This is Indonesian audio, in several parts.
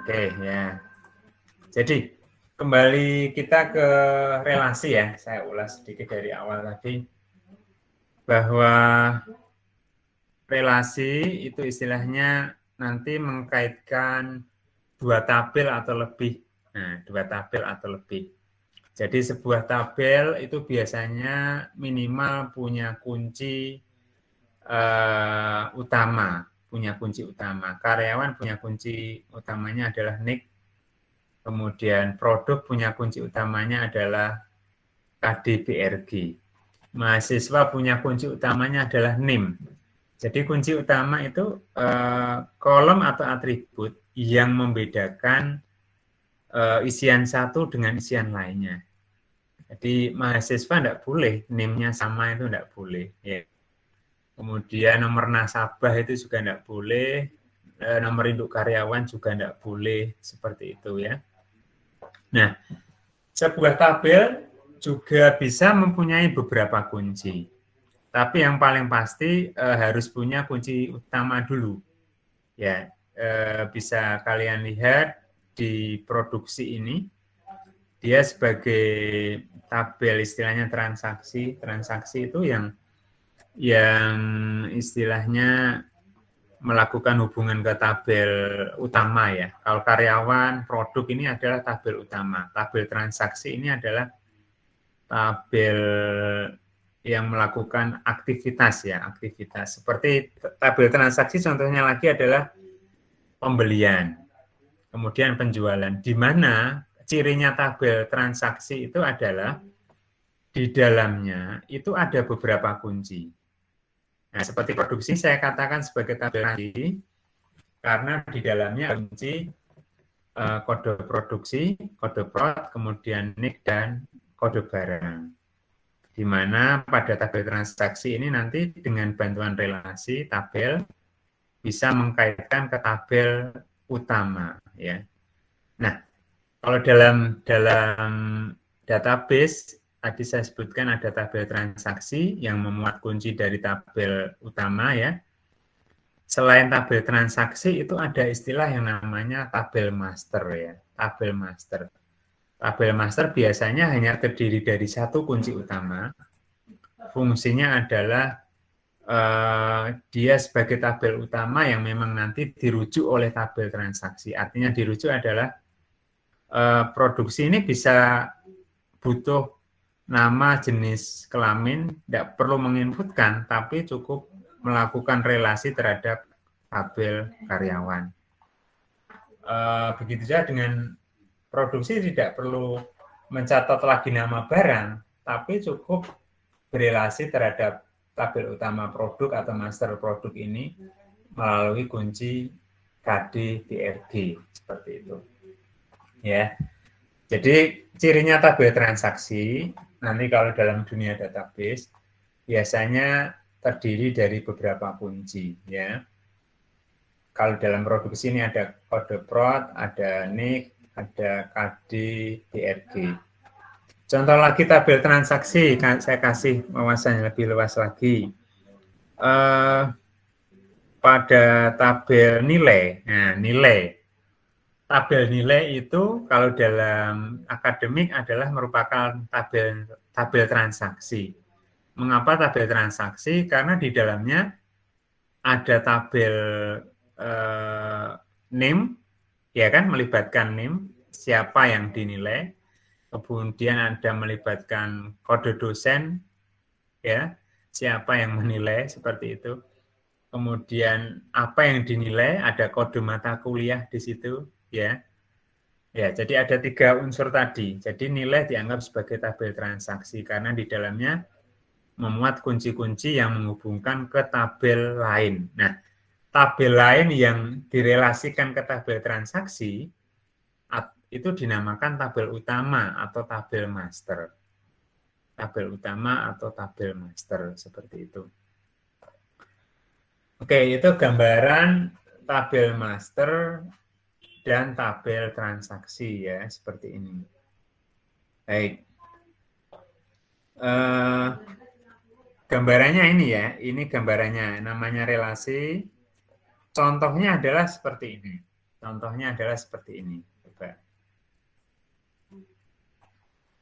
Oke ya. Jadi kembali kita ke relasi ya. Saya ulas sedikit dari awal tadi bahwa relasi itu istilahnya nanti mengkaitkan dua tabel atau lebih. Nah, dua tabel atau lebih. Jadi sebuah tabel itu biasanya minimal punya kunci utama, Karyawan punya kunci utamanya adalah NIK, kemudian produk punya kunci utamanya adalah KDBRG. Mahasiswa punya kunci utamanya adalah NIM. Jadi kunci utama itu kolom atau atribut yang membedakan isian satu dengan isian lainnya. Jadi mahasiswa tidak boleh NIM-nya sama, itu tidak boleh. Ya. Kemudian nomor nasabah itu juga tidak boleh, nomor induk karyawan juga tidak boleh, seperti itu ya. Nah, sebuah tabel juga bisa mempunyai beberapa kunci. Tapi yang paling pasti harus punya kunci utama dulu. Ya, bisa kalian lihat di produksi ini, dia sebagai tabel istilahnya transaksi. Transaksi itu yang istilahnya melakukan hubungan ke tabel utama ya. Kalau karyawan, produk ini adalah tabel utama. Tabel transaksi ini adalah tabel yang melakukan aktivitas ya, aktivitas. Seperti tabel transaksi contohnya lagi adalah pembelian, kemudian penjualan. Di mana cirinya tabel transaksi itu adalah di dalamnya itu ada beberapa kunci. Nah, seperti produksi saya katakan sebagai tabel transaksi karena di dalamnya kunci kode produksi, kode prod, kemudian NIK dan kode barang. Di mana pada tabel transaksi ini nanti dengan bantuan relasi tabel bisa mengkaitkan ke tabel utama ya. Nah, kalau dalam database tadi saya sebutkan ada tabel transaksi yang memuat kunci dari tabel utama ya. Selain tabel transaksi itu ada istilah yang namanya tabel master ya, tabel master. Tabel master biasanya hanya terdiri dari satu kunci utama. Fungsinya adalah dia sebagai tabel utama yang memang nanti dirujuk oleh tabel transaksi. Artinya dirujuk adalah produksi ini bisa butuh nama, jenis kelamin, tidak perlu menginputkan, tapi cukup melakukan relasi terhadap tabel karyawan. Begitu saja dengan produksi tidak perlu mencatat lagi nama barang, tapi cukup berelasi terhadap tabel utama produk atau master produk ini melalui kunci KDBRG seperti itu. Ya. Jadi cirinya tabel transaksi nanti kalau dalam dunia database biasanya terdiri dari beberapa kunci ya. Kalau dalam produksi ini ada kode prod, ada NIK, ada KD, DRG. Contoh lagi tabel transaksi, saya kasih wawasan lebih luas lagi. Pada tabel nilai, nah nilai. Tabel nilai itu kalau dalam akademik adalah merupakan tabel transaksi. Mengapa tabel transaksi? Karena di dalamnya ada tabel name, ya kan, melibatkan name, siapa yang dinilai, kemudian ada melibatkan kode dosen, ya, siapa yang menilai, seperti itu. Kemudian apa yang dinilai, ada kode mata kuliah di situ, ya. Ya, jadi ada 3 unsur tadi. Jadi nilai dianggap sebagai tabel transaksi karena di dalamnya memuat kunci-kunci yang menghubungkan ke tabel lain. Nah, tabel lain yang direlasikan ke tabel transaksi itu dinamakan tabel utama atau tabel master. Tabel utama atau tabel master, seperti itu. Oke, itu gambaran tabel master dan tabel transaksi ya, seperti ini. Baik. Gambarannya ini ya, ini gambarannya, namanya relasi. Contohnya adalah seperti ini. Contohnya adalah seperti ini. Coba.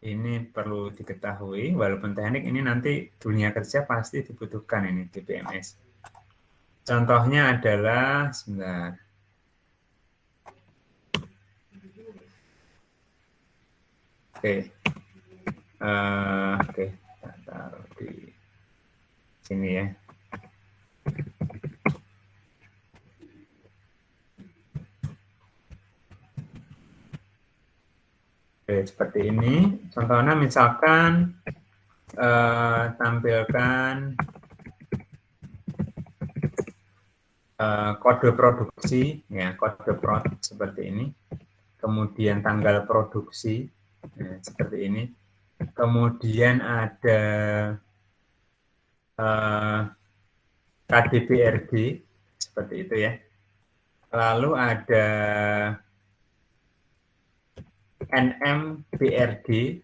Ini perlu diketahui, walaupun teknik ini nanti dunia kerja pasti dibutuhkan ini di PMS. Contohnya adalah, sebentar. Oke. Oke, taruh di sini ya. Oke, seperti ini. Contohnya misalkan tampilkan kode produksi, ya, kode prod seperti ini. Kemudian tanggal produksi, ya, seperti ini. Kemudian ada KDBRG, seperti itu ya. Lalu ada NMBRG,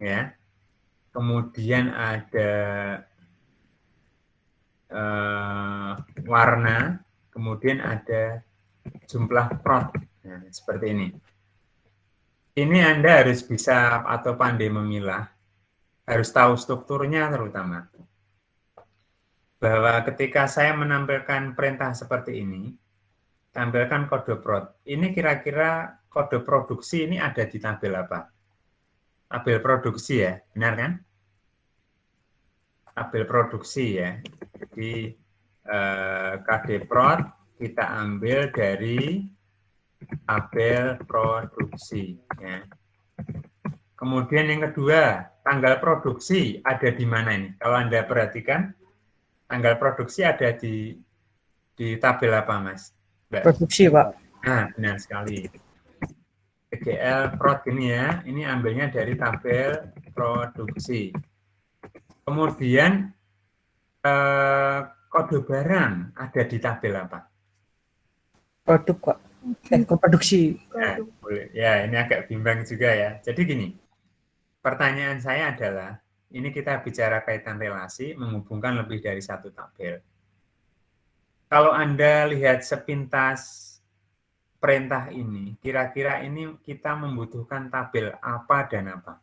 ya. Kemudian ada warna, kemudian ada jumlah prod, nah, seperti ini. Ini Anda harus bisa atau pandai memilah, harus tahu strukturnya terutama. Bahwa ketika saya menampilkan perintah seperti ini, tampilkan kode prod. Ini kira-kira kode produksi ini ada di tabel apa? Tabel produksi ya, benar kan? Tabel produksi ya. Jadi KD prod kita ambil dari tabel produksi. Ya. Kemudian yang kedua, tanggal produksi ada di mana ini? Kalau Anda perhatikan, tanggal produksi ada di tabel apa, Mas? Mbak? Produksi, Pak. Nah, benar sekali. PGL prod ini ya, ini ambilnya dari tabel produksi. Kemudian kode barang ada di tabel apa? Produk, Pak. Produksi. Ya, boleh. Ya, ini agak bimbang juga ya. Jadi gini, pertanyaan saya adalah, ini kita bicara kaitan relasi, menghubungkan lebih dari satu tabel. Kalau Anda lihat sepintas perintah ini, kira-kira ini kita membutuhkan tabel apa dan apa?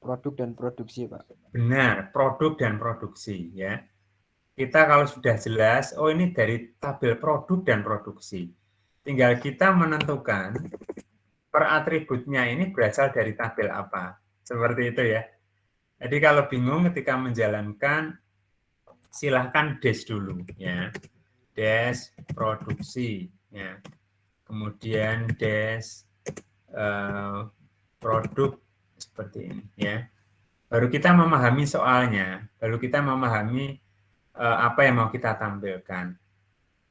Produk dan produksi, Pak. Benar, produk dan produksi ya. Kita kalau sudah jelas, oh ini dari tabel produk dan produksi. Tinggal kita menentukan per atributnya ini berasal dari tabel apa. Seperti itu ya. Jadi kalau bingung ketika menjalankan, silahkan dash dulu ya. Dash produksi ya. Kemudian dash produk seperti ini ya. Baru kita memahami soalnya, baru kita memahami apa yang mau kita tampilkan.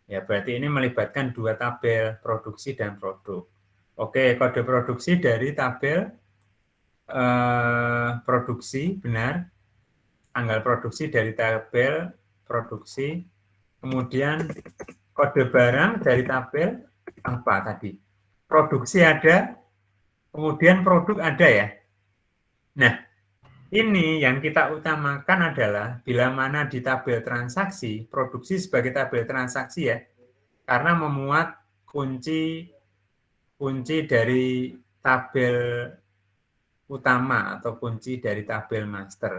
Ya, berarti ini melibatkan dua tabel, produksi dan produk. Oke, kode produksi dari tabel produksi, benar. Tanggal produksi dari tabel produksi. Kemudian kode barang dari tabel apa tadi? Produksi ada, kemudian produk ada ya. Nah, ini yang kita utamakan adalah bila mana di tabel transaksi, produksi sebagai tabel transaksi ya, karena memuat kunci dari tabel utama atau kunci dari tabel master.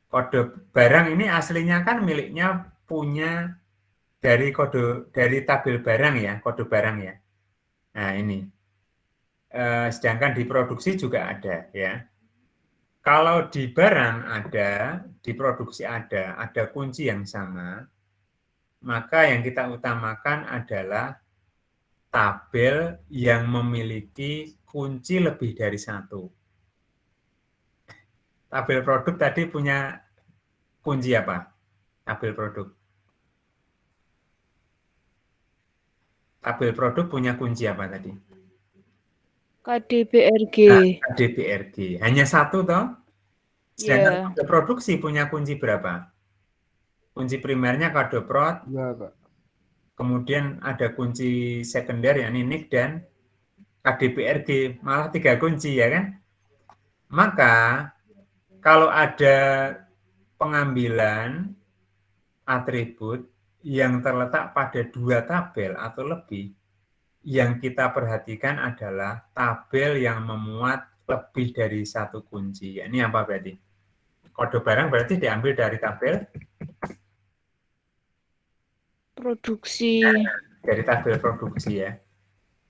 Kode barang ini aslinya kan miliknya punya dari tabel barang ya, kode barang ya. Nah ini, sedangkan di produksi juga ada ya. Kalau di barang ada, di produksi ada kunci yang sama, maka yang kita utamakan adalah tabel yang memiliki kunci lebih dari satu. Tabel produk tadi punya kunci apa? Tabel produk. Tabel produk punya kunci apa tadi? KDBRG. Nah, KDBRG. Hanya satu toh? Sedangkan kode produksi punya kunci berapa? Kunci primernya kode prod. Iya, Pak. Kemudian ada kunci sekunder, yakni NIC dan KDBRG, malah 3 kunci ya kan? Maka kalau ada pengambilan atribut yang terletak pada 2 tabel atau lebih, yang kita perhatikan adalah tabel yang memuat lebih dari 1 kunci. Ini apa berarti? Kode barang berarti diambil dari tabel Produksi. dari tabel produksi ya.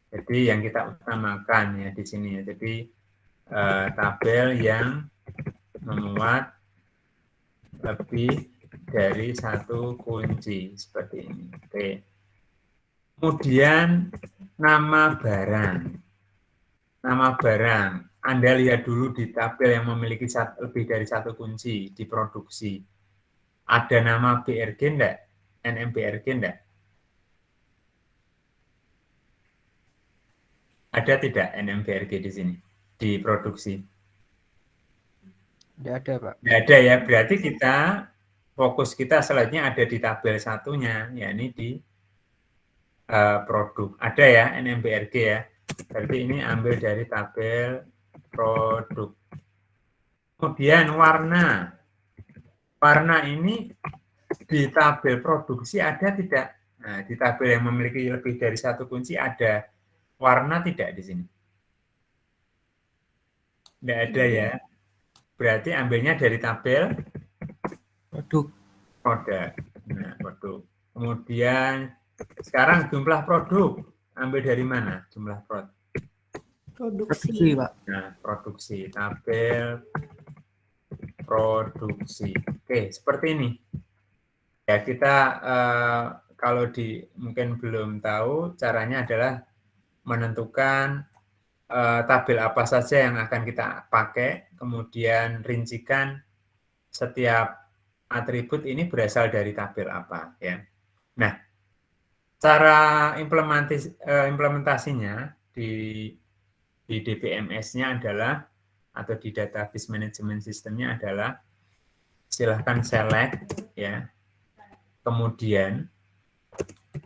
Jadi yang kita utamakan ya di sini ya. Jadi tabel yang memuat lebih dari 1 kunci seperti ini. Oke. Kemudian nama barang. Nama barang. Anda lihat dulu di tabel yang memiliki lebih dari 1 kunci di produksi. Ada nama BRG enggak? NMBRG enggak? Ada tidak NMBRG di sini? Di produksi? Tidak ada, Pak. Tidak ada ya. Berarti fokus kita selanjutnya ada di tabel satunya, yakni di produk. Ada ya NMBRG ya. Berarti ini ambil dari tabel produk. Kemudian warna. Warna ini di tabel produksi ada tidak? Nah, di tabel yang memiliki lebih dari 1 kunci ada warna tidak di sini? Tidak ada ya. Berarti ambilnya dari tabel Produk. produk. Nah, produk. Kemudian sekarang jumlah produk. Ambil dari mana jumlah produk? Produksi, Pak. Nah, produksi. Tabel produksi. Oke, seperti ini. Ya, kita kalau mungkin belum tahu, caranya adalah menentukan tabel apa saja yang akan kita pakai, kemudian rincikan setiap atribut ini berasal dari tabel apa ya. Nah, cara implementasinya di DBMS-nya adalah atau di database management system-nya adalah silahkan select ya. Kemudian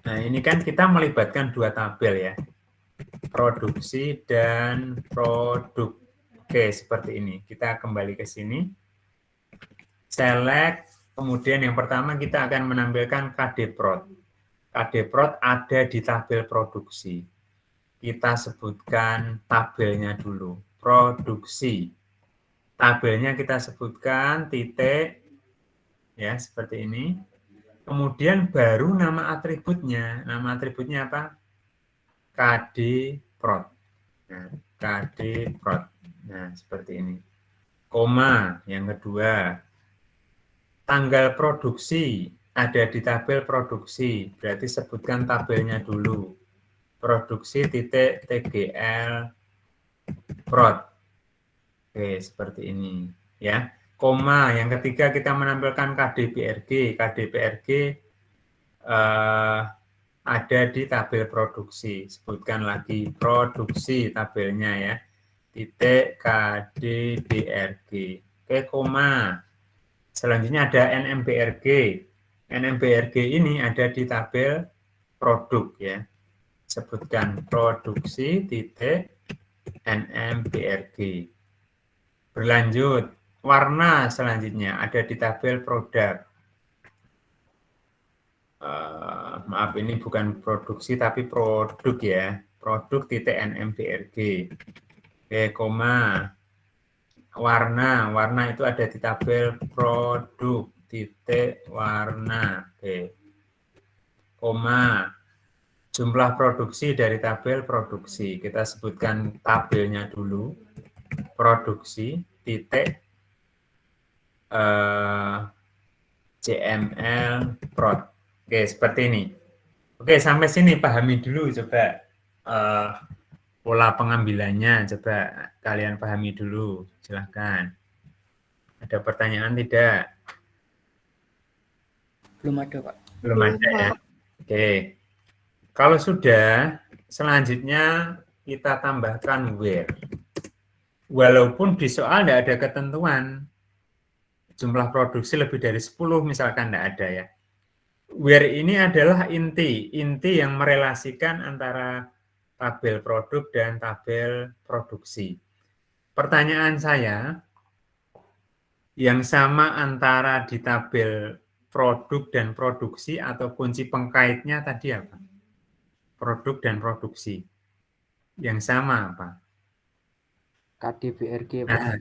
nah ini kan kita melibatkan 2 tabel ya. Produksi dan produk. Oke, seperti ini. Kita kembali ke sini. Select, kemudian yang pertama kita akan menampilkan KD-Prod. KD-Prod ada di tabel produksi. Kita sebutkan tabelnya dulu. Produksi. Tabelnya kita sebutkan titik, ya seperti ini. Kemudian baru nama atributnya. Nama atributnya apa? KD-Prod. Nah, KD-Prod. Nah, seperti ini. Koma, yang kedua. Tanggal produksi ada di tabel produksi. Berarti sebutkan tabelnya dulu. Produksi titik TGL prod. Oke, seperti ini. Ya. Koma, yang ketiga kita menampilkan KDBRG. KDBRG ada di tabel produksi. Sebutkan lagi produksi tabelnya ya. Titik KDBRG. Oke, koma. Selanjutnya ada NMBRG. NMBRG ini ada di tabel produk ya. Sebutkan produksi titik NMBRG. Berlanjut, warna selanjutnya ada di tabel produk. Maaf, ini bukan produksi tapi produk ya. Produk titik NMBRG. Oke, koma. Warna itu ada di tabel produk titik warna. Oke. Koma. Jumlah produksi dari tabel produksi. Kita sebutkan tabelnya dulu. Produksi titik JML prod. Oke, seperti ini. Oke, sampai sini pahami dulu coba pola pengambilannya, coba kalian pahami dulu. Silahkan. Ada pertanyaan tidak? Belum ada, Pak. Belum ada ya. Oke. Kalau sudah, selanjutnya kita tambahkan where. Walaupun di soal tidak ada ketentuan jumlah produksi lebih dari 10 misalkan tidak ada ya. Where ini adalah inti yang merelasikan antara tabel produk dan tabel produksi. Pertanyaan saya, yang sama antara di tabel produk dan produksi atau kunci pengkaitnya tadi apa? Produk dan produksi. Yang sama apa? KDBRG, Pak. Nah,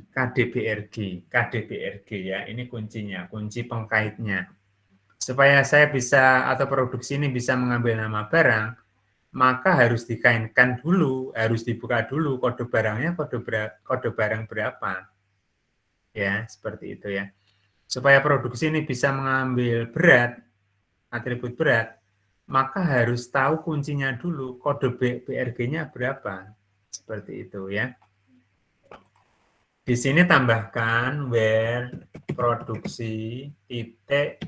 KDBRG ya, ini kuncinya, kunci pengkaitnya. Supaya saya bisa atau produksi ini bisa mengambil nama barang, maka harus dikaitkan dulu, harus dibuka dulu kode barangnya, kode barang berapa. Ya, seperti itu ya. Supaya produksi ini bisa mengambil berat, atribut berat, maka harus tahu kuncinya dulu, kode BRG-nya berapa. Seperti itu ya. Di sini tambahkan where produksi titik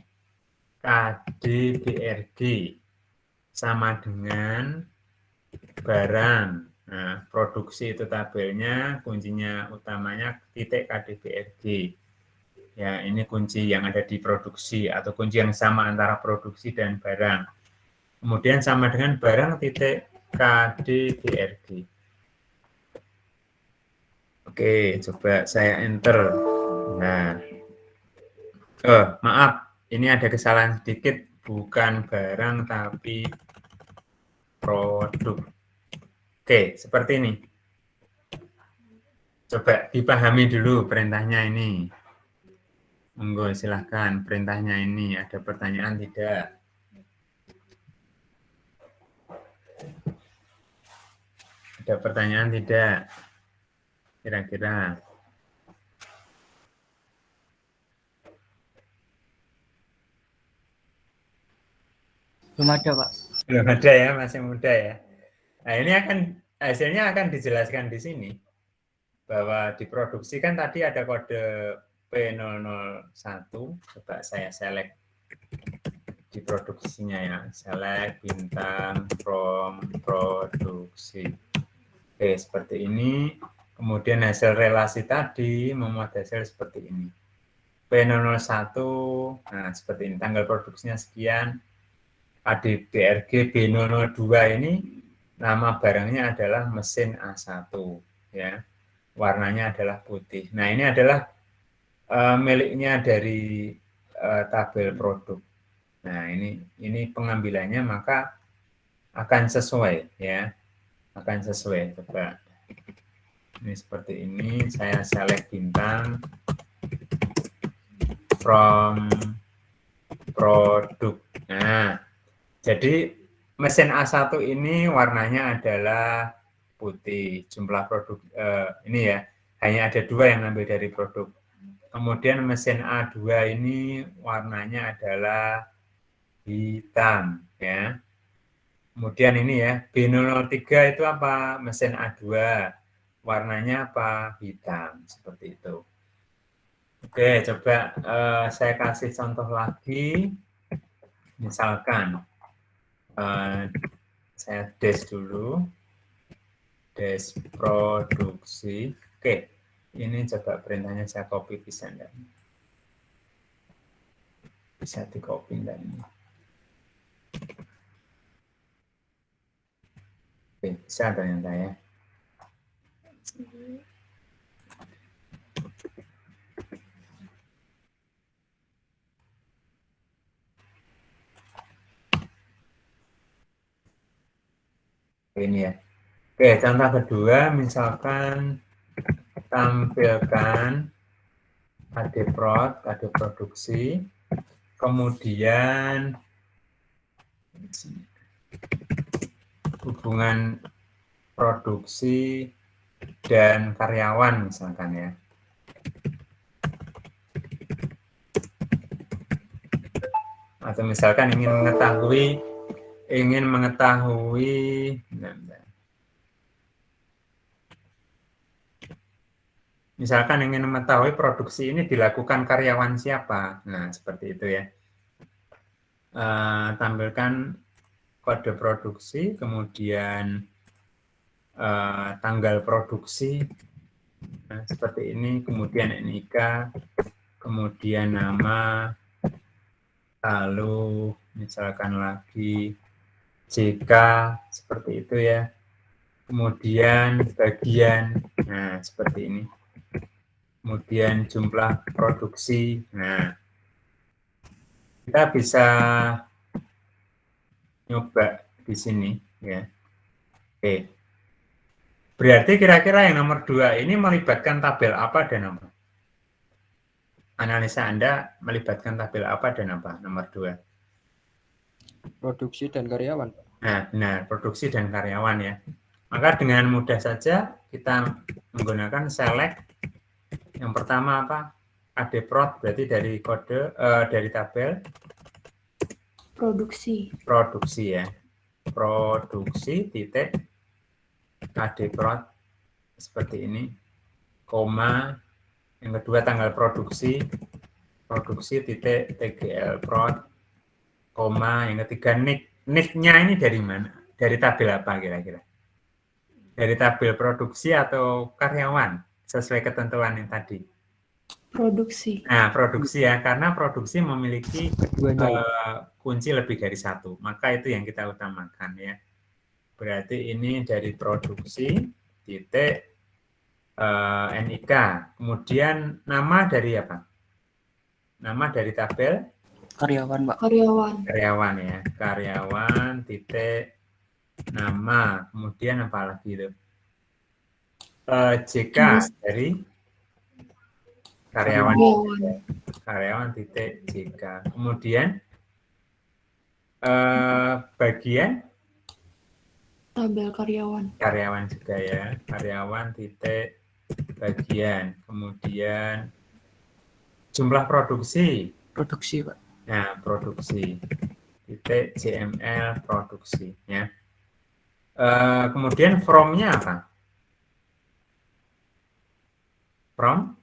KDBRG sama dengan barang. Nah, produksi itu tabelnya, kuncinya utamanya titik KDBRG. Ya, ini kunci yang ada di produksi atau kunci yang sama antara produksi dan barang. Kemudian sama dengan barang titik KDBRG. Oke, coba saya enter. Nah, maaf, ini ada kesalahan sedikit, bukan barang tapi produk. Oke, seperti ini. Coba dipahami dulu perintahnya ini. Monggo silahkan perintahnya ini. Ada pertanyaan tidak? Ada pertanyaan tidak? Kira-kira. Belum ada, Pak. Belum ada ya, masih muda ya. Nah, ini hasilnya akan dijelaskan di sini. Bahwa diproduksi kan tadi ada kode P001. Coba saya select di produksinya ya. Select bintang from produksi. Oke, seperti ini. Kemudian hasil relasi tadi memuat hasil seperti ini. P001, nah seperti ini, tanggal produksinya sekian. KDBRG B002 ini nama barangnya adalah mesin A1 ya. Warnanya adalah putih. Nah, ini adalah miliknya dari tabel produk. Nah, ini pengambilannya maka akan sesuai ya. Akan sesuai. Coba ini seperti ini, saya select bintang from produk. Nah, jadi mesin A1 ini warnanya adalah putih. Jumlah produk ini ya, hanya ada 2 yang ambil dari produk. Kemudian mesin A2 ini warnanya adalah hitam ya. Kemudian ini ya, B003 itu apa? Mesin A2. Warnanya apa? Hitam, seperti itu. Oke, coba saya kasih contoh lagi. Misalkan saya dash dulu, dash produksi. Oke, ini coba perintahnya saya copy, bisa enggak? Bisa di copy enggak ini? Oke, bisa ternyata ya. Ini ya. Oke, contoh kedua, misalkan tampilkan KD produksi, kemudian hubungan produksi dan karyawan misalkan ya. Atau misalkan ingin mengetahui misalkan ingin mengetahui produksi ini dilakukan karyawan siapa. Nah, seperti itu ya. Tampilkan kode produksi, kemudian tanggal produksi, nah, seperti ini, kemudian NIK, kemudian nama, lalu misalkan lagi JK, seperti itu ya. Kemudian bagian, nah seperti ini. Kemudian jumlah produksi, nah Kita bisa nyoba di sini ya. Oke. Berarti kira-kira yang nomor 2 ini melibatkan tabel apa dan apa? Analisa Anda melibatkan tabel apa dan apa? Nomor 2. Produksi dan karyawan, Pak. Nah, benar, produksi dan karyawan ya. Maka dengan mudah saja kita menggunakan select. Yang pertama apa? ADPROD berarti dari kode dari tabel Produksi. produksi ya. Produksi titik ADPROD seperti ini, koma, yang kedua tanggal produksi titik TGL prod, koma, yang ketiga nick-nya ini dari mana? Dari tabel apa kira-kira? Dari tabel produksi atau karyawan sesuai ketentuan yang tadi? Produksi. Nah, produksi ya, karena produksi memiliki Keduanya. kunci lebih dari satu, maka itu yang kita utamakan ya. Berarti ini dari produksi titik NIK, kemudian nama dari apa? Nama dari tabel Karyawan, Pak. karyawan ya, karyawan titik nama, kemudian apa lagi itu? JK dari karyawan titik JK, kemudian bagian Tabel karyawan juga ya, karyawan titik bagian, kemudian jumlah produksi, Pak. nah produksi titik JML produksi ya. Kemudian from-nya apa? From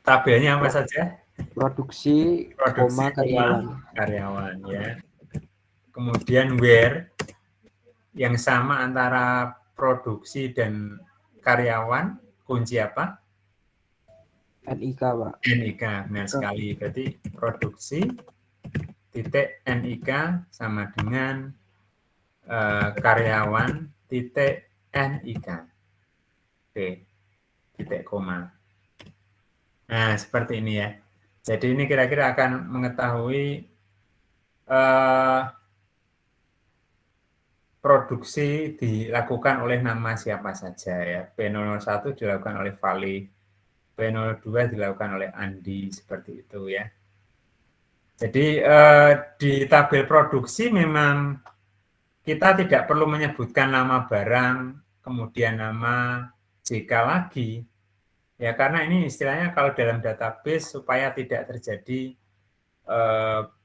tabelnya apa saja? Produksi, koma karyawan ya. Kemudian where yang sama antara produksi dan karyawan, kunci apa? NIK, Pak. NIK, benar sekali. Berarti produksi titik NIK sama dengan karyawan titik NIK. Oke, titik koma. Nah, seperti ini ya. Jadi ini kira-kira akan mengetahui produksi dilakukan oleh nama siapa saja ya. P001 dilakukan oleh Vali, P02 dilakukan oleh Andi, seperti itu ya. Jadi di tabel produksi memang kita tidak perlu menyebutkan nama barang, kemudian nama JK lagi. Ya, karena ini istilahnya kalau dalam database supaya tidak terjadi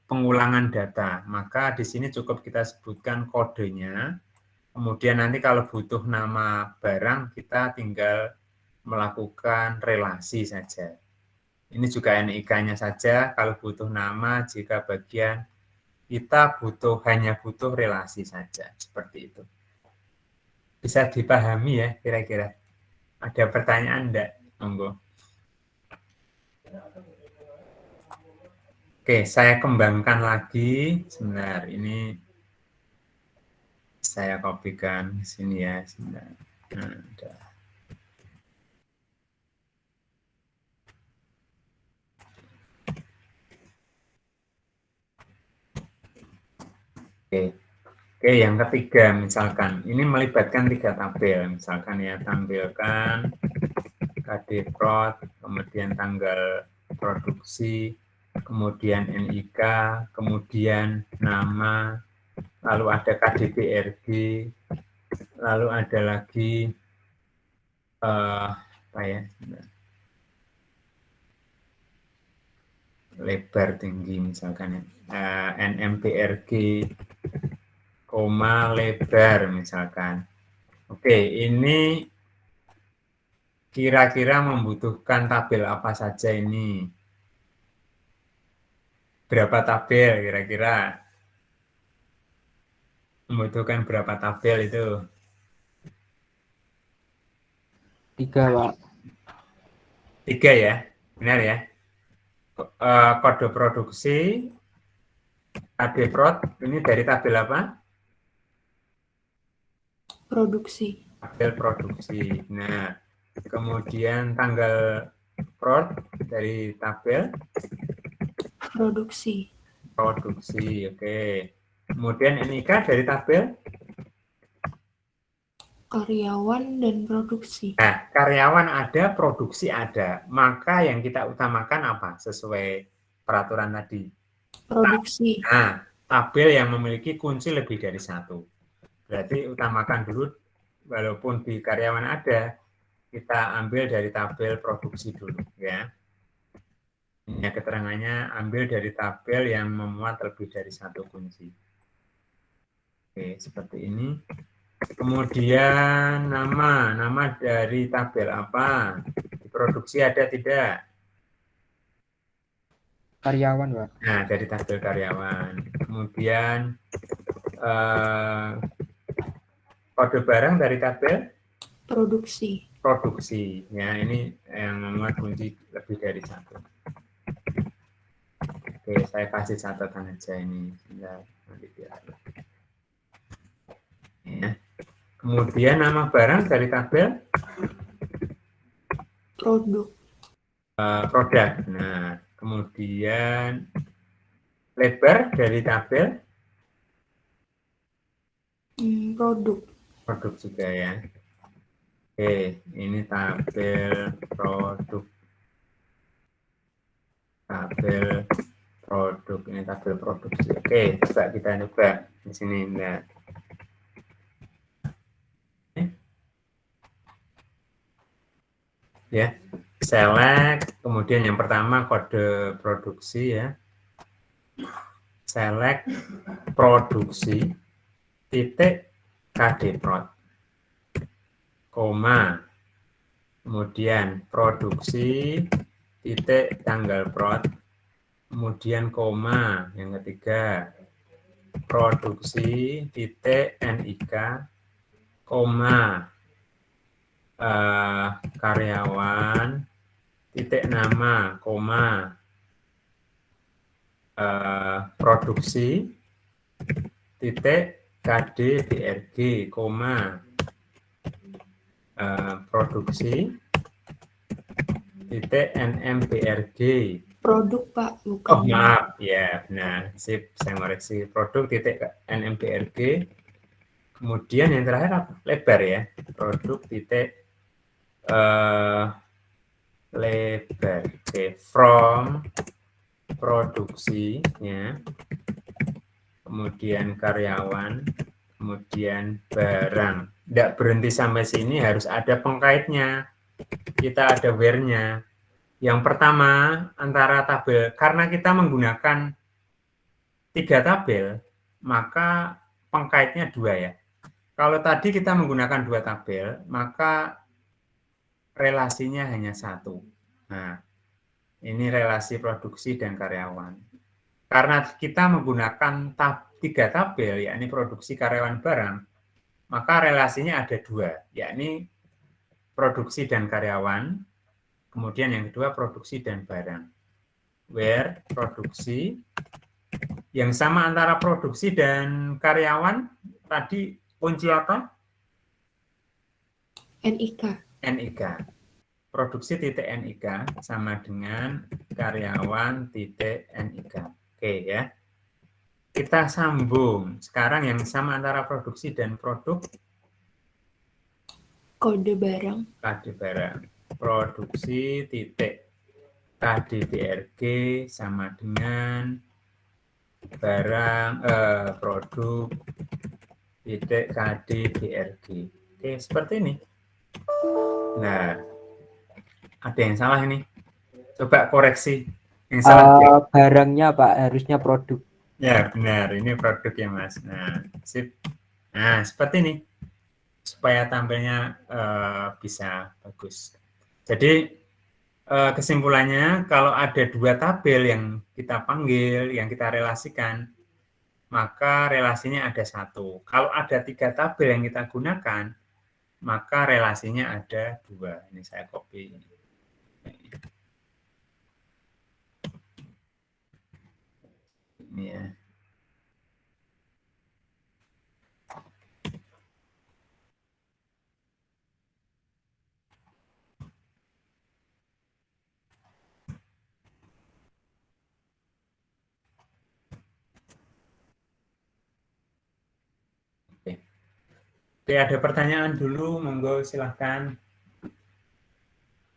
pengulangan data, maka di sini cukup kita sebutkan kodenya. Kemudian nanti kalau butuh nama barang, kita tinggal melakukan relasi saja. Ini juga NIK-nya saja, kalau butuh nama, jika bagian, kita hanya butuh relasi saja, seperti itu. Bisa dipahami ya, kira-kira? Ada pertanyaan enggak? Monggo. Oke, saya kembangkan lagi. Sebentar, ini saya kopikan sini ya. Sebentar. Nah, ada. Oke, yang ketiga misalkan, ini melibatkan 3 tabel. Misalkan ya, tampilkan KD-Prod, kemudian tanggal produksi, kemudian NIK, kemudian nama, lalu ada KDBRG, lalu ada lagi apa ya, lebar tinggi misalkan ya, NMBRG, koma lebar misalkan. Oke, ini kira-kira membutuhkan tabel apa saja ini? Berapa tabel kira-kira? Membutuhkan berapa tabel itu? 3, Pak. 3 ya, benar ya? Kode produksi, ADPROD, ini dari tabel apa? Produksi. Tabel produksi. Nah, kemudian tanggal prod dari tabel Produksi. Produksi, oke. Kemudian NIK dari tabel? Karyawan dan produksi. Nah, karyawan ada, produksi ada. Maka yang kita utamakan apa? Sesuai peraturan tadi. Produksi. Nah, tabel yang memiliki kunci lebih dari satu. Berarti utamakan dulu, walaupun di karyawan ada, kita ambil dari tabel produksi dulu, ya. Ini keterangannya ambil dari tabel yang memuat lebih dari satu kunci. Oke, seperti ini. Kemudian nama dari tabel apa? Di produksi ada tidak? Karyawan, Pak. Nah, dari tabel karyawan. Kemudian kode barang dari tabel Produksi. produksi. Ya, ini yang memuat kunci lebih dari satu. Oke, saya kasih catatan aja ini. Nanti biar. Ya. Kemudian nama barang dari tabel Produk. produk. Nah, kemudian lebar dari tabel Produk. produk juga ya. Oke, ini tabel produk. Tabel produk, ini tabel produksi. Oke, coba kita coba di sini. Nah. Ya, select, kemudian yang pertama kode produksi ya. Select produksi titik kdprod, koma, kemudian produksi titik tanggal prod, kemudian koma, yang ketiga produksi titik NIK, koma, karyawan titik nama, koma, produksi titik KD-BRG, koma, produksi titik NMBRG. Produk, Pak, bukan. Oh, maaf. Ya, benar. Sip, saya ngoreksi. Produk titik NMBRG. Kemudian yang terakhir apa? Lebar ya. Produk titik lebar. Oke, from produksi ya. Kemudian karyawan, kemudian barang. Tidak berhenti sampai sini, harus ada pengkaitnya. Kita ada where-nya. Yang pertama, antara tabel, karena kita menggunakan 3 tabel, maka pengkaitnya 2 ya. Kalau tadi kita menggunakan 2 tabel, maka relasinya hanya 1. Nah, ini relasi produksi dan karyawan. Karena kita menggunakan 3 tabel, yakni produksi, karyawan, barang, maka relasinya ada 2, yakni produksi dan karyawan, kemudian yang kedua produksi dan barang. Where produksi, yang sama antara produksi dan karyawan, tadi kunci apa? NIK. NIK. Produksi titik NIK sama dengan karyawan titik NIK. Oke ya. Kita sambung. Sekarang yang sama antara produksi dan produk. Kode barang. Kode barang. Produksi titik KDBRG sama dengan barang produk titik KDBRG. Oke, seperti ini. Nah, ada yang salah ini. Coba koreksi. Yang salah. Barangnya, Pak, harusnya produk. Ya, benar. Ini produk ya, Mas. Nah, sip. Nah, seperti ini. Supaya tampilnya bisa bagus. Jadi, kesimpulannya, kalau ada 2 tabel yang kita panggil, yang kita relasikan, maka relasinya ada 1. Kalau ada 3 tabel yang kita gunakan, maka relasinya ada 2. Ini saya copy. Ini ya. Oke, ada pertanyaan dulu, monggo silahkan.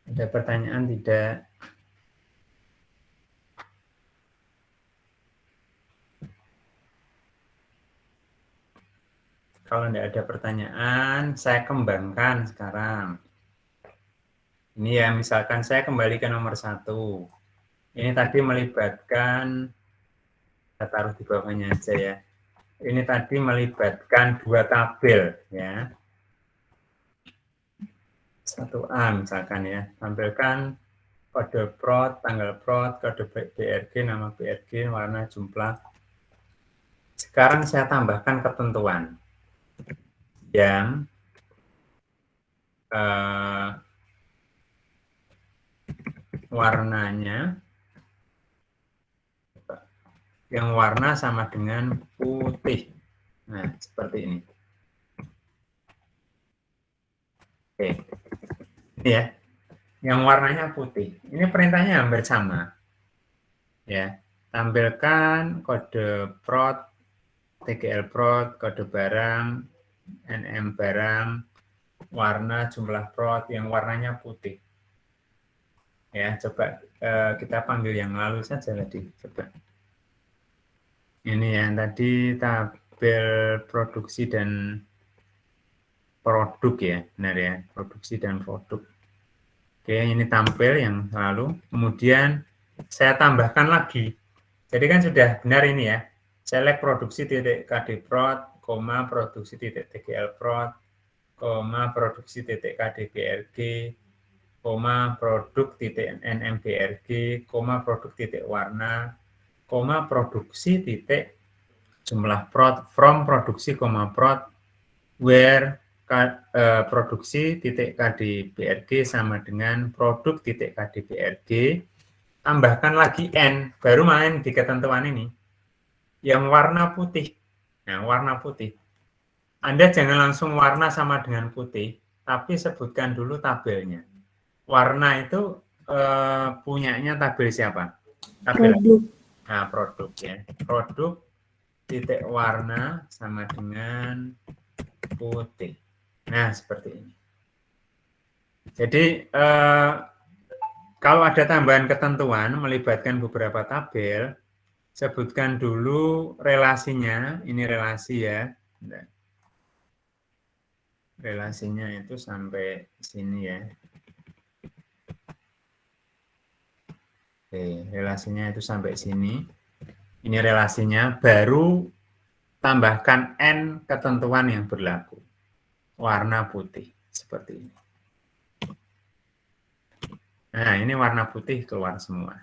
Ada pertanyaan tidak? Kalau tidak ada pertanyaan, saya kembangkan sekarang. Ini ya, misalkan saya kembali ke nomor 1. Ini tadi melibatkan, saya taruh di bawahnya aja ya. Ini tadi melibatkan 2 tabel ya. 1A misalkan ya, tampilkan kode prod, tanggal prod, kode BRG, nama BRG, warna, jumlah. Sekarang saya tambahkan ketentuan yang warnanya, yang warna sama dengan putih. Nah, seperti ini. Oke, ini ya, yang warnanya putih. Ini perintahnya hampir sama. Ya, tampilkan kode prod, TGL prod, kode barang, NM barang, warna, jumlah prod, yang warnanya putih. Ya, coba kita panggil yang lalu saja tadi. Coba. Ini yang tadi tabel produksi dan produk ya, benar ya, produksi dan produk. Oke, ini tampil yang lalu. Kemudian saya tambahkan lagi. Jadi kan sudah benar ini ya. Select produksi titik KD prod, koma produksi titik TGL prod, koma produksi titik KD BRG, koma produk titik NMBRG, koma produk titik warna, koma produksi titik jumlah prod, from produksi koma prod, where produksi titik KD BRG sama dengan produk titik KD BRG, tambahkan lagi N, baru main di ketentuan ini, yang warna putih. Nah, warna putih. Anda jangan langsung warna sama dengan putih, tapi sebutkan dulu tabelnya. Warna itu punyanya tabel siapa? Tabel Produk. Nah, produk ya. Produk titik warna sama dengan putih. Nah, seperti ini. Jadi, kalau ada tambahan ketentuan melibatkan beberapa tabel, sebutkan dulu relasinya. Ini relasi ya. Relasinya itu sampai sini ya. Oke, relasinya itu sampai sini. Ini relasinya, baru tambahkan N ketentuan yang berlaku. Warna putih, seperti ini. Nah, ini warna putih keluar semua.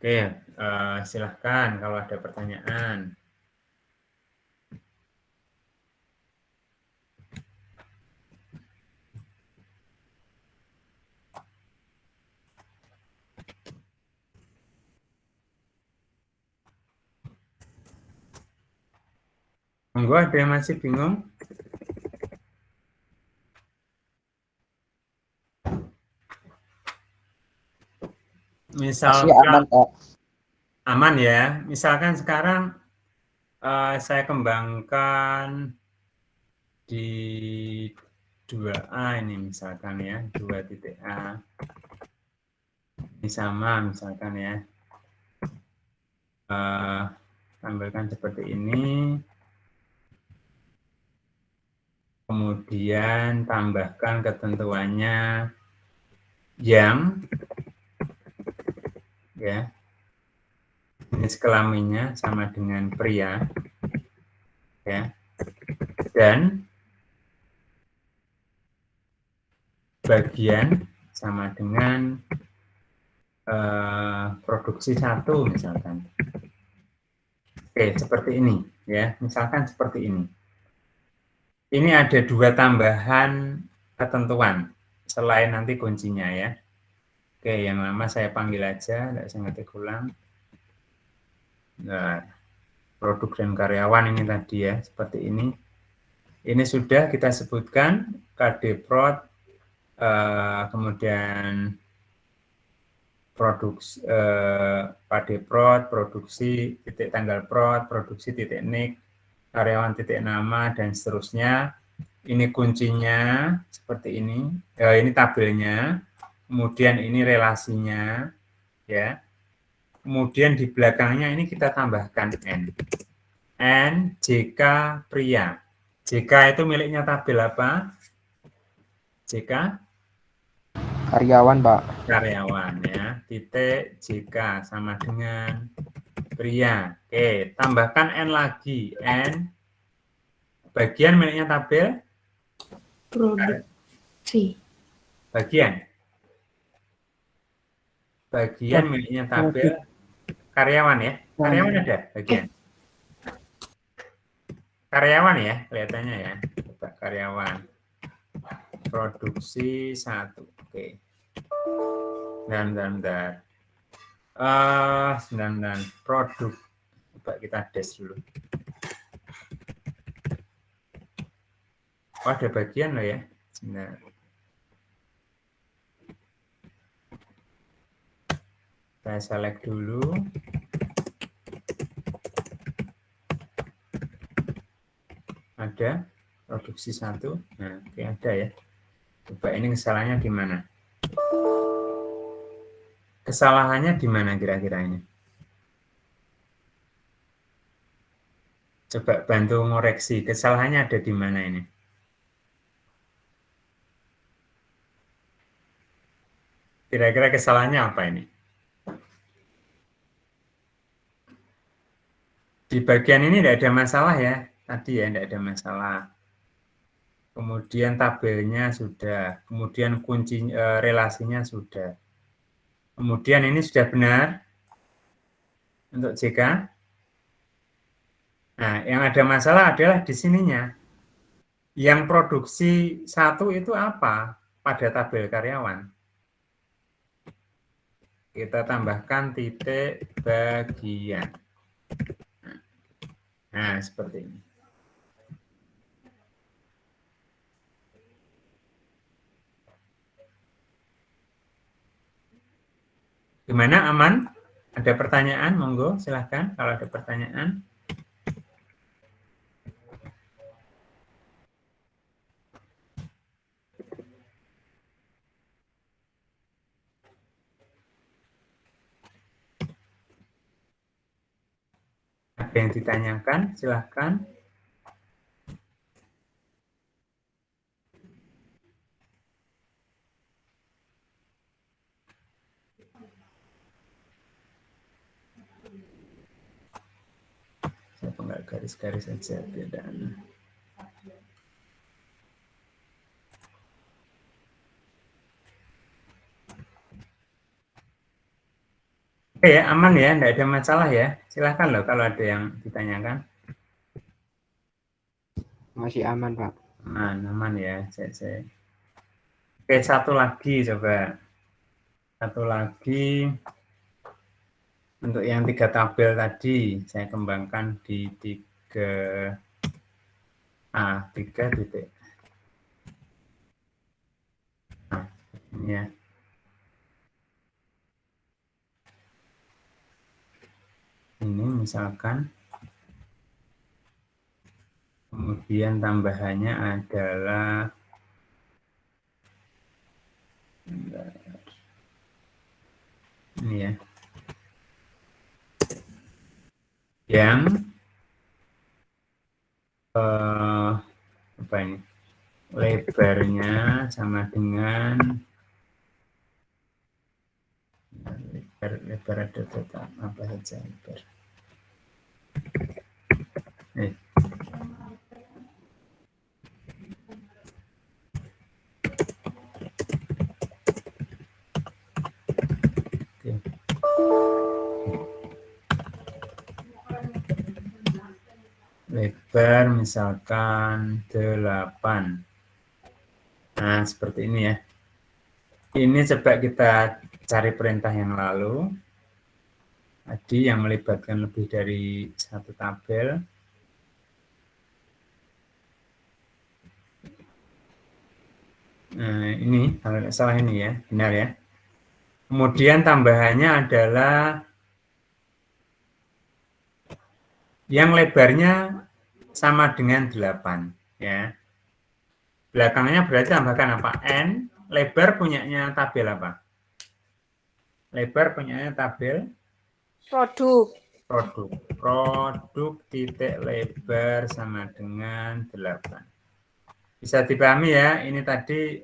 Oke, silahkan kalau ada pertanyaan. Monggo, ada yang masih bingung? Masih aman, Misalkan Pak. aman ya. Misalkan sekarang saya kembangkan di 2A ini misalkan ya, 2.A. Ini sama misalkan ya. Tampilkan seperti ini. Kemudian tambahkan ketentuannya yang ya, jenis kelaminnya sama dengan pria ya, dan bagian sama dengan produksi 1 misalkan. Oke, seperti ini ya, misalkan seperti ini. Ini ada 2 tambahan ketentuan selain nanti kuncinya ya. Oke, yang lama saya panggil aja, tidak saya ngetik ulang. Nah, produk dan karyawan ini tadi ya, seperti ini. Ini sudah kita sebutkan KD prod, kemudian produksi KD prod, produksi titik tanggal prod, produksi titik NIK, karyawan titik nama, dan seterusnya. Ini kuncinya, seperti ini. Ini tabelnya, kemudian ini relasinya, ya. Kemudian di belakangnya ini kita tambahkan N. N, JK, pria. JK itu miliknya tabel apa? JK? Karyawan, Pak. Karyawan, ya. Titik JK sama dengan pria. Oke, tambahkan N lagi. N, bagian miliknya tabel? Produksi. Bagian miliknya tabel karyawan, ya. Karyawan ada bagian. Karyawan, ya, kelihatannya, ya. Coba karyawan. Produksi 1. Oke. Bentar. Produk. Coba kita dash dulu. Oh, ada bagian loh, ya. Sebentar. Saya select dulu. Ada produksi 1. Nah, oke, ada, ya. Coba ini kesalahannya di mana? Kesalahannya di mana kira-kira ini? Coba bantu ngoreksi. Kesalahannya ada di mana ini? Kira-kira kesalahannya apa ini? Di bagian ini tidak ada masalah, ya. Tadi, ya, tidak ada masalah. Kemudian tabelnya sudah. Kemudian kunci relasinya sudah. Kemudian ini sudah benar untuk JK. Nah, yang ada masalah adalah di sininya. Yang produksi 1 itu apa pada tabel karyawan? Kita tambahkan titik bagian. Nah, seperti ini. Gimana, aman? Ada pertanyaan? Monggo, silahkan kalau ada pertanyaan. Ada yang ditanyakan? Silahkan. Saya enggak garis-garis saja, tidak. Oke, ya, aman, ya, enggak ada masalah, ya. Silahkan loh kalau ada yang ditanyakan. Masih aman, Pak. Aman, ya. Oke, satu lagi coba. Satu lagi. Untuk yang 3 tabel tadi, saya kembangkan di 3 titik. Nah, ini, ya. Ini misalkan. Kemudian tambahannya adalah ini, ya. Yang apa ini? Lebarnya sama dengan lebar ada total apa saja lebar. Lebar misalkan 8. Nah, seperti ini, ya. Ini coba kita cari perintah yang lalu. Tadi yang melibatkan lebih dari 1 tabel. Nah, ini kalau tidak salah ini, ya, benar, ya. Kemudian tambahannya adalah yang lebarnya sama dengan 8 ya. Belakangnya berarti tambahkan apa? N, lebar punyanya tabel apa? Lebar punyanya tabel Produk. Produk titik lebar sama dengan 8. Bisa dipahami ya, ini tadi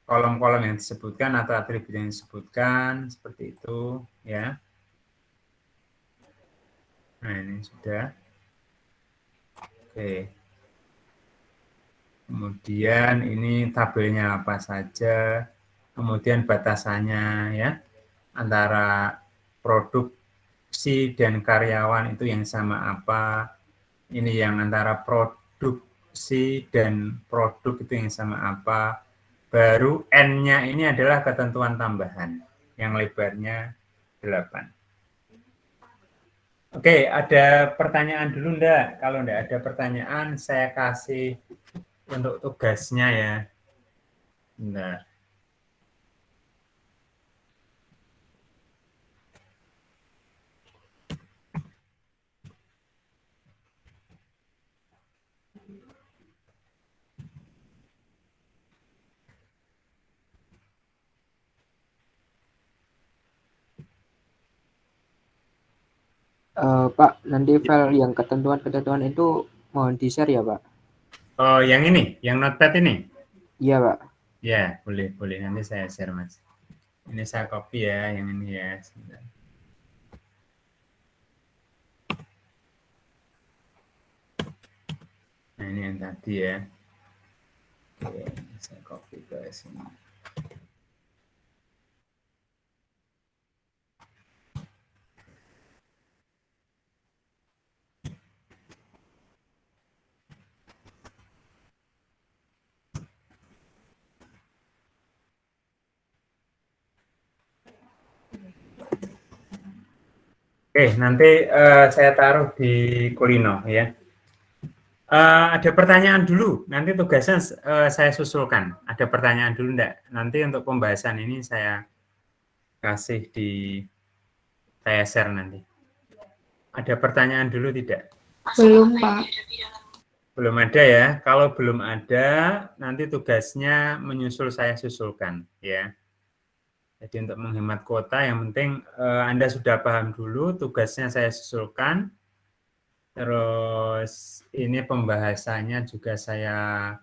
kolom-kolom yang disebutkan atau atribut yang disebutkan seperti itu ya. Nah, ini sudah. Oke. Kemudian ini tabelnya apa saja. Kemudian batasannya ya. Antara produksi dan karyawan itu yang sama apa. Ini yang antara produksi dan produk itu yang sama apa. Baru N-nya ini adalah ketentuan tambahan. Yang lebarnya 8. Oke, ada pertanyaan dulu enggak? Kalau enggak ada pertanyaan, saya kasih untuk tugasnya ya. Bentar. Pak, nanti file yang ketentuan-ketentuan itu mohon di-share ya, Pak? Oh, yang ini, yang notepad ini? Iya, Pak. Ya, boleh. Nanti saya share, Mas. Ini saya copy ya, yang ini ya. Sebentar. Nah, ini yang tadi ya. Oke, saya copy ke sini. Oke, nanti saya taruh di Kulino ya. Ada pertanyaan dulu, nanti tugasnya saya susulkan. Ada pertanyaan dulu enggak? Nanti untuk pembahasan ini saya kasih saya share nanti. Ada pertanyaan dulu tidak? Belum, Pak. Belum ada ya. Kalau belum ada, nanti tugasnya menyusul saya susulkan ya. Jadi untuk menghemat kuota, yang penting Anda sudah paham dulu, tugasnya saya susulkan. Terus ini pembahasannya juga saya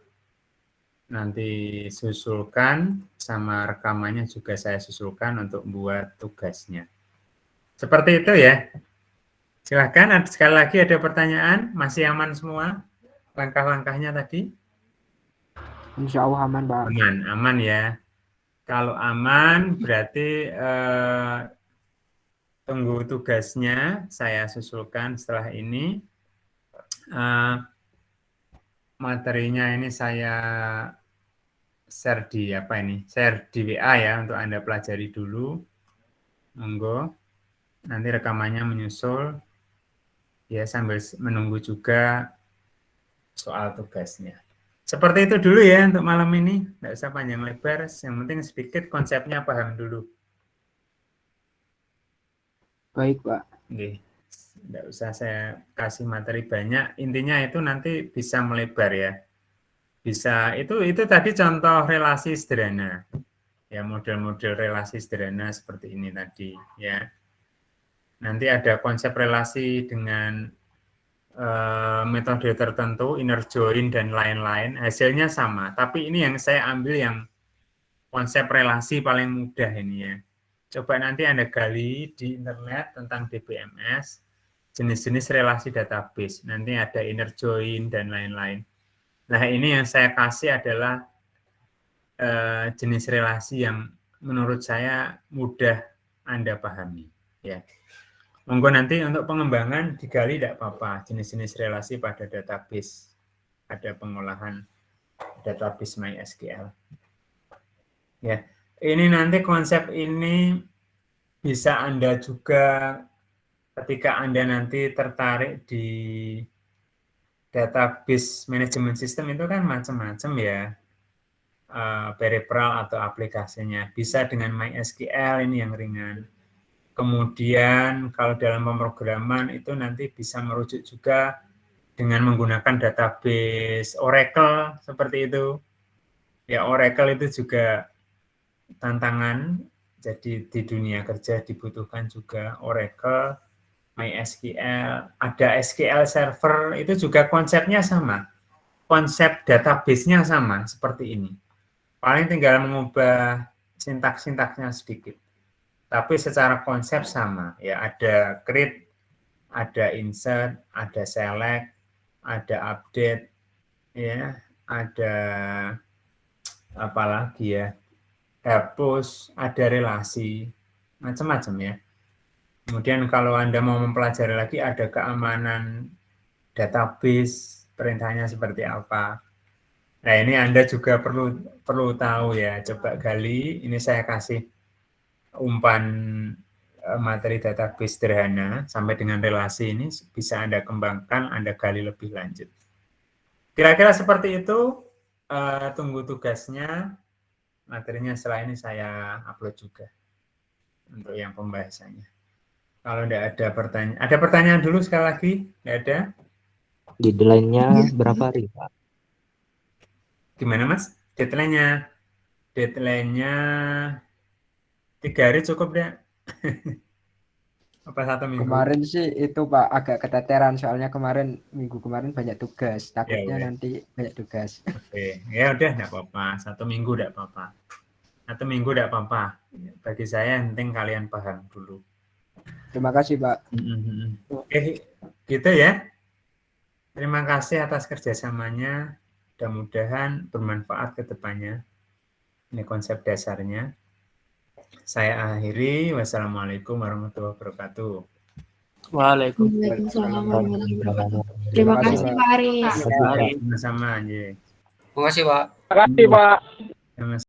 nanti susulkan, sama rekamannya juga saya susulkan untuk buat tugasnya. Seperti itu ya. Silahkan, sekali lagi ada pertanyaan, masih aman semua langkah-langkahnya tadi? Insya Allah aman, Pak. Aman ya. Kalau aman berarti tunggu tugasnya saya susulkan setelah ini. Materinya ini saya share di share di WA ya untuk Anda pelajari dulu. Monggo. Nanti rekamannya menyusul ya sambil menunggu juga soal tugasnya. Seperti itu dulu ya untuk malam ini. Tidak usah panjang lebar, yang penting sedikit konsepnya paham dulu. Baik, Pak. Oke. Tidak usah saya kasih materi banyak, intinya itu nanti bisa melebar ya. Bisa, itu tadi contoh relasi sederhana. Ya, model-model relasi sederhana seperti ini tadi ya. Nanti ada konsep relasi dengan metode tertentu, inner join dan lain-lain, hasilnya sama. Tapi ini yang saya ambil yang konsep relasi paling mudah ini ya. Coba nanti Anda gali di internet tentang DBMS, jenis-jenis relasi database. Nanti ada inner join dan lain-lain. Nah, ini yang saya kasih adalah jenis relasi yang menurut saya mudah Anda pahami. Ya. Monggo nanti untuk pengembangan digali tidak apa-apa, jenis-jenis relasi pada database. Ada pengolahan database MySQL. Ya, ini nanti konsep ini bisa Anda juga ketika Anda nanti tertarik di database manajemen sistem itu kan macam-macam ya, peripheral atau aplikasinya. Bisa dengan MySQL, ini yang ringan. Kemudian kalau dalam pemrograman itu nanti bisa merujuk juga dengan menggunakan database Oracle seperti itu. Ya, Oracle itu juga tantangan. Jadi di dunia kerja dibutuhkan juga Oracle, MySQL, ada SQL Server, itu juga konsepnya sama. Konsep database-nya sama seperti ini. Paling tinggal mengubah sintaks-sintaksnya sedikit. Tapi secara konsep sama. Ya, ada create, ada insert, ada select, ada update, ya, ada apa lagi ya, hapus, ada relasi, macam-macam ya. Kemudian kalau Anda mau mempelajari lagi, ada keamanan database, perintahnya seperti apa. Nah, ini Anda juga perlu tahu ya. Coba gali, ini saya kasih umpan materi database sederhana sampai dengan relasi ini bisa Anda kembangkan, Anda gali lebih lanjut. Kira-kira seperti itu. Tunggu tugasnya. Materinya setelah ini saya upload juga untuk yang pembahasannya. Kalau tidak ada pertanyaan, ada pertanyaan dulu sekali lagi? Tidak ada? Deadline-nya berapa hari, Pak? Gimana, Mas? Deadline-nya? Deadline-nya 3 hari cukup, deh. Apa 1 minggu? Kemarin sih itu Pak agak keteteran soalnya minggu kemarin banyak tugas. Takutnya Ya. nanti banyak tugas. Oke, ya udah enggak apa-apa. 1 minggu enggak apa-apa. 1 minggu enggak apa-apa. Bagi saya yang penting kalian paham dulu. Terima kasih, Pak. Oke, gitu ya. Terima kasih atas kerjasamanya. Mudah-mudahan bermanfaat ke depannya. Ini konsep dasarnya. Saya akhiri. Wassalamualaikum warahmatullahi wabarakatuh. Waalaikumsalam warahmatullahi wabarakatuh. Terima kasih Pak Aris. Sama-sama. Terima kasih, Pak. Terima kasih, Pak. Sama-sama.